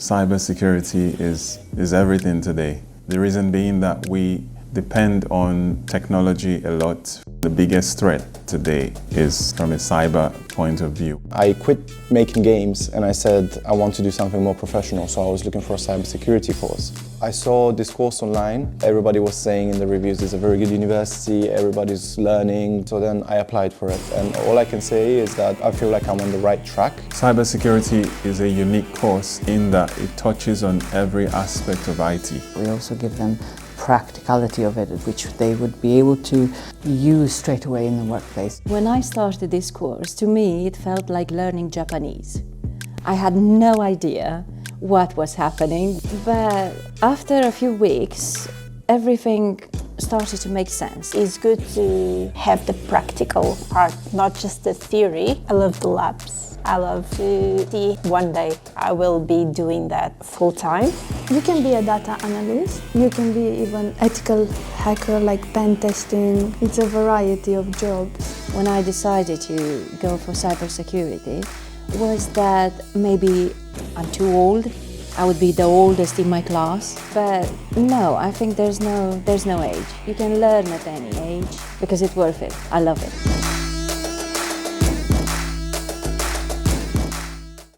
Cybersecurity is everything today. The reason being that we depend on technology a lot. The biggest threat today is from a cyber point of view. I quit making games and I said I want to do something more professional, so I was looking for a cybersecurity course. I saw this course online. Everybody was saying in the reviews it's a very good university, everybody's learning, so then I applied for it. And all I can say is that I feel like I'm on the right track. Cybersecurity is a unique course in that it touches on every aspect of IT. We also give them practicality of it, which they would be able to use straight away in the workplace. When I started this course, to me it felt like learning Japanese. I had no idea what was happening, but after a few weeks everything started to make sense. It's good to have the practical part, not just the theory. I love the labs. I love to see one day I will be doing that full time. You can be a data analyst, you can be even ethical hacker like pen testing. It's a variety of jobs. When I decided to go for cybersecurity was that maybe I'm too old. I would be the oldest in my class, but no, I think there's no age. You can learn at any age because it's worth it. I love it.